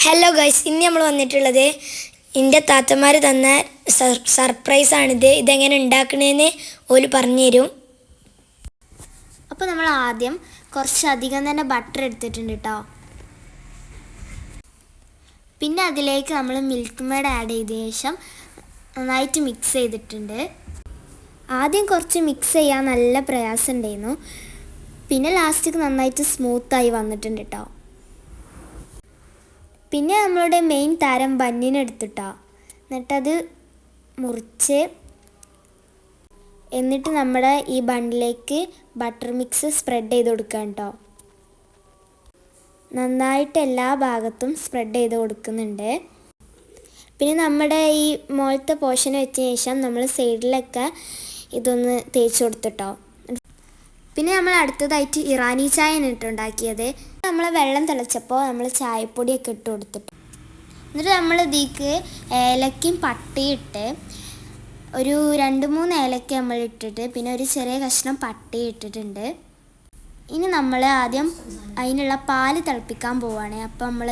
Hello guys, ഇന്ന് നമ്മൾ വന്നിട്ടുള്ളത് എൻ്റെ താത്തമാർ തന്ന സർപ്രൈസാണിത്. ഇതെങ്ങനെ ഉണ്ടാക്കണേന്ന് ഓല് പറഞ്ഞു തരും. അപ്പോൾ നമ്മൾ ആദ്യം കുറച്ചധികം തന്നെ ബട്ടർ എടുത്തിട്ടുണ്ട് കേട്ടോ. പിന്നെ അതിലേക്ക് നമ്മൾ മിൽക്ക് മെയ്ഡ് ആഡ് ചെയ്തതിന് ശേഷം നന്നായിട്ട് മിക്സ് ചെയ്തിട്ടുണ്ട്. ആദ്യം കുറച്ച് മിക്സ് ചെയ്യാൻ നല്ല പ്രയാസം ഉണ്ടായിരുന്നു. പിന്നെ ലാസ്റ്റിക്ക് നന്നായിട്ട് സ്മൂത്തായി വന്നിട്ടുണ്ട് കേട്ടോ. പിന്നെ നമ്മളുടെ മെയിൻ താരം ബന്നിനെടുത്തിട്ടോ, എന്നിട്ടത് മുറിച്ച് എന്നിട്ട് നമ്മുടെ ഈ ബണ്ണിലേക്ക് ബട്ടർ മിക്സ് സ്പ്രെഡ് ചെയ്ത് കൊടുക്കാം കേട്ടോ. നന്നായിട്ട് എല്ലാ ഭാഗത്തും സ്പ്രെഡ് ചെയ്ത് കൊടുക്കുന്നുണ്ട്. പിന്നെ നമ്മുടെ ഈ മുകളിലത്തെ പോർഷൻ വെച്ച ശേഷം നമ്മൾ സൈഡിലൊക്കെ ഇതൊന്ന് തേച്ച് കൊടുത്തിട്ടോ. പിന്നെ നമ്മൾ അടുത്തതായിട്ട് ഇറാനി ചായ ഇട്ടുണ്ടാക്കിയത്. നമ്മൾ വെള്ളം തിളച്ചപ്പോൾ നമ്മൾ ചായപ്പൊടിയൊക്കെ ഇട്ട് കൊടുത്തിട്ട് എന്നിട്ട് നമ്മൾ ഇതിലേക്ക് ഏലക്കയും പട്ടയും ഇട്ട് ഒരു 2-3 ഏലക്ക നമ്മൾ ഇട്ടിട്ട് പിന്നെ ഒരു ചെറിയ കഷ്ണം പട്ടയും ഇട്ടിട്ടുണ്ട്. ഇനി നമ്മൾ ആദ്യം അതിനുള്ള പാല് തിളപ്പിക്കാൻ പോവുകയാണ്. അപ്പോൾ നമ്മൾ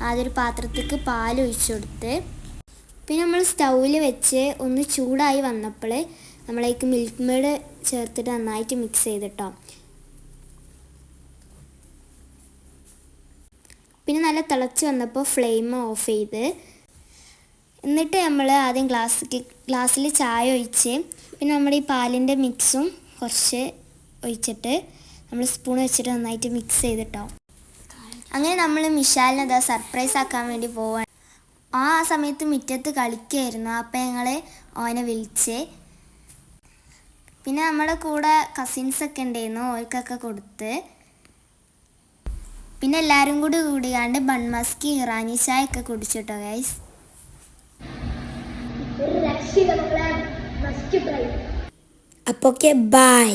ആദ്യം ഒരു പാത്രത്തേക്ക് പാൽ ഒഴിച്ചു കൊടുത്ത് പിന്നെ നമ്മൾ സ്റ്റൗവിൽ വെച്ച് ഒന്ന് ചൂടായി വന്നപ്പോൾ നമ്മളേക്ക് മിൽക്ക് മെയ്ഡ് ചേർത്തിട്ട് നന്നായിട്ട് മിക്സ് ചെയ്തിട്ടോ. പിന്നെ നല്ല തിളച്ച് വന്നപ്പോൾ ഫ്ലെയിം ഓഫ് ചെയ്ത് എന്നിട്ട് നമ്മൾ ആദ്യം ഗ്ലാസ്സിൽ ചായ ഒഴിച്ച് പിന്നെ നമ്മുടെ ഈ പാലിൻ്റെ മിക്സും കുറച്ച് ഒഴിച്ചിട്ട് നമ്മൾ സ്പൂൺ വെച്ചിട്ട് നന്നായിട്ട് മിക്സ് ചെയ്തിട്ടോ. അങ്ങനെ നമ്മൾ മിഷാലിനെ സർപ്രൈസ് ആക്കാൻ വേണ്ടി പോവാണ്. ആ സമയത്ത് മുറ്റത്ത് കളിക്കുകയായിരുന്നു. അപ്പം ഞങ്ങൾ ഓനെ വിളിച്ച് പിന്നെ നമ്മുടെ കൂടെ കസിൻസൊക്കെ ഉണ്ടായിരുന്നു, ഓർക്കൊക്കെ കൊടുത്ത് പിന്നെ എല്ലാവരും കൂടി കൂടിയാണ്ട് ബൺമസ്കി ഇറാനി ചായ ഒക്കെ കുടിച്ചിട്ടോ ഗൈസ്. അപ്പോൾ ഓക്കെ, ബൈ.